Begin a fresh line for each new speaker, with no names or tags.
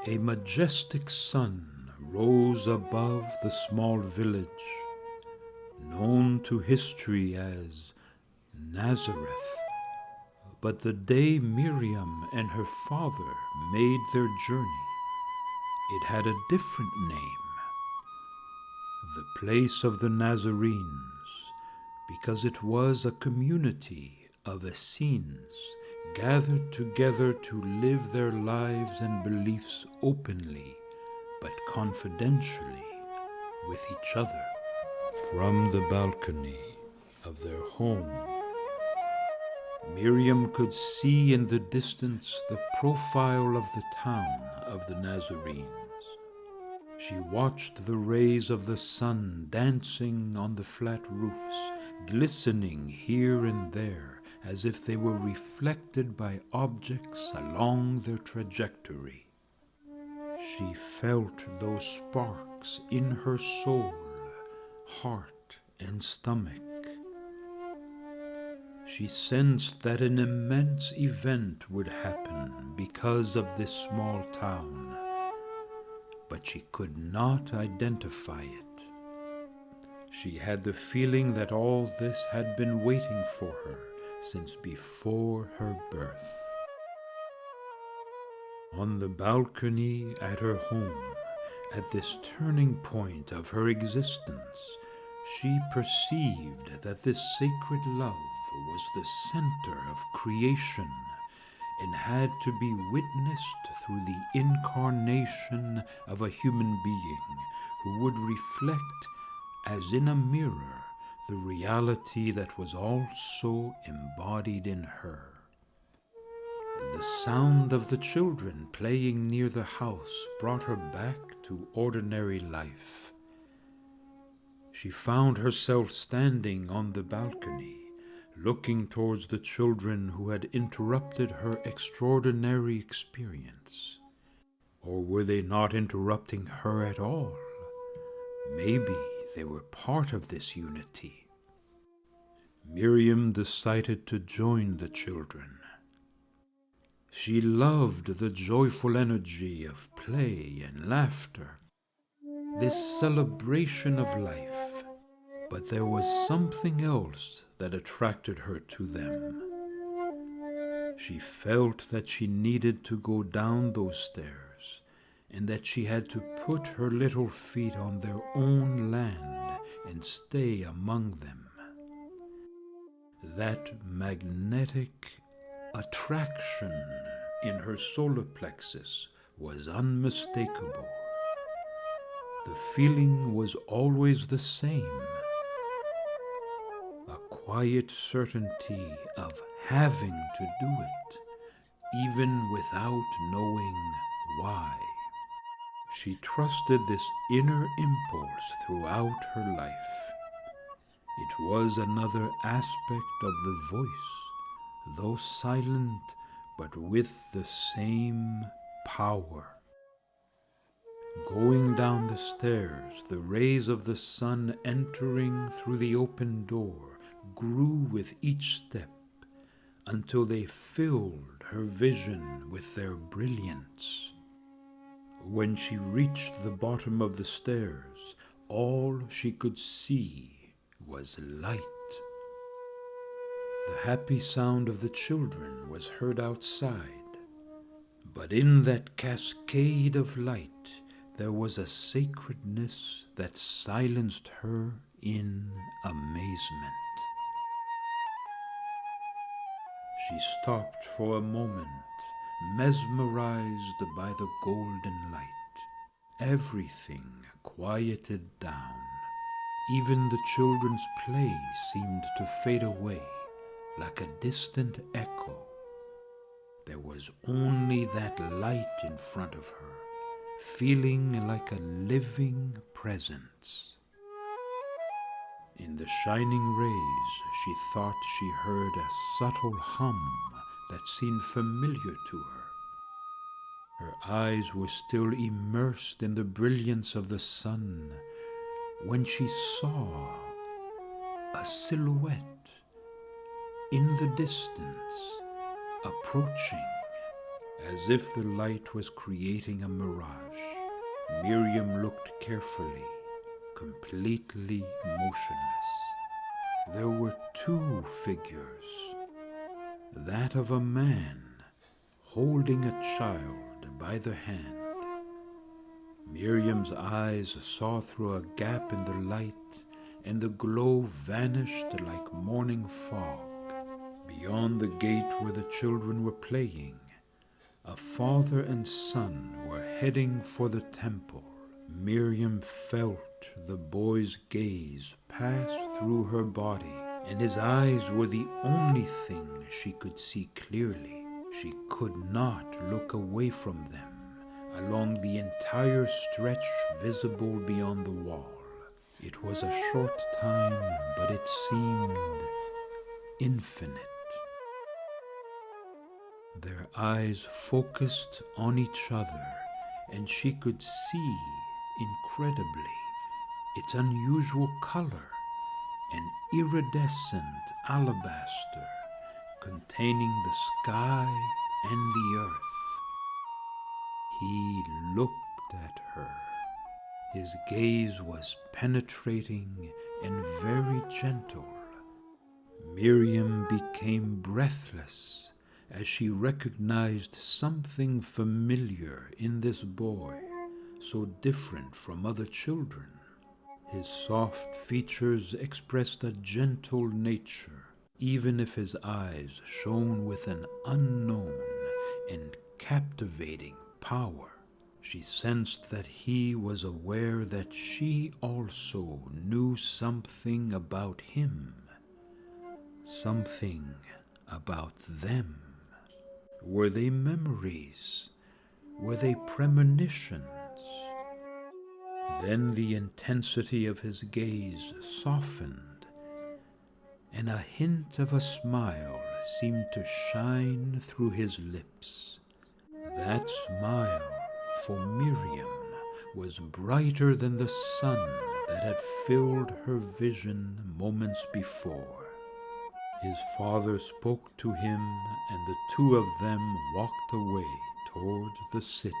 A majestic sun rose above the small village, known to history as Nazareth. But the day Miriam and her father made their journey, it had a different name, the place of the Nazarenes, because it was a community of Essenes gathered together to live their lives and beliefs openly but confidentially with each other. From the balcony of their home, Miriam could see in the distance the profile of the town of the Nazarenes. She watched the rays of the sun dancing on the flat roofs, glistening here and there as if they were reflected by objects along their trajectory. She felt those sparks in her soul, heart, and stomach. She sensed that an immense event would happen because of this small town, but she could not identify it. She had the feeling that all this had been waiting for her since before her birth. On the balcony at her home, at this turning point of her existence, she perceived that this sacred love was the center of creation and had to be witnessed through the incarnation of a human being who would reflect, as in a mirror, the reality that was also embodied in her. The sound of the children playing near the house brought her back to ordinary life. She found herself standing on the balcony, looking towards the children who had interrupted her extraordinary experience. Or were they not interrupting her at all? Maybe they were part of this unity. Miriam decided to join the children. She loved the joyful energy of play and laughter, this celebration of life. But there was something else that attracted her to them. She felt that she needed to go down those stairs, and that she had to put her little feet on their own land and stay among them. That magnetic attraction in her solar plexus was unmistakable. The feeling was always the same. A quiet certainty of having to do it, even without knowing why. She trusted this inner impulse throughout her life. It was another aspect of the voice, though silent, but with the same power. Going down the stairs, the rays of the sun entering through the open door grew with each step until they filled her vision with their brilliance. When she reached the bottom of the stairs, all she could see was light. The happy sound of the children was heard outside, but in that cascade of light there was a sacredness that silenced her in amazement. She stopped for a moment, mesmerized by the golden light. Everything quieted down. Even the children's play seemed to fade away like a distant echo. There was only that light in front of her, feeling like a living presence. In the shining rays, she thought she heard a subtle hum that seemed familiar to her. Her eyes were still immersed in the brilliance of the sun when she saw a silhouette in the distance approaching. As if the light was creating a mirage, Miriam looked carefully, completely motionless. There were two figures, that of a man holding a child by the hand. Miriam's eyes saw through a gap in the light, and the glow vanished like morning fog. Beyond the gate where the children were playing, a father and son were heading for the temple. Miriam felt the boy's gaze pass through her body, and his eyes were the only thing she could see clearly. She could not look away from them along the entire stretch visible beyond the wall. It was a short time, but it seemed infinite. Their eyes focused on each other, and she could see, incredibly, its unusual color, an iridescent alabaster containing the sky and the earth. He looked at her. His gaze was penetrating and very gentle. Miriam became breathless as she recognized something familiar in this boy, so different from other children. His soft features expressed a gentle nature, even if his eyes shone with an unknown and captivating power. She sensed that he was aware that she also knew something about him, something about them. Were they memories? Were they premonitions? Then the intensity of his gaze softened, and a hint of a smile seemed to shine through his lips. That smile, for Miriam, was brighter than the sun that had filled her vision moments before. His father spoke to him, and the two of them walked away toward the city.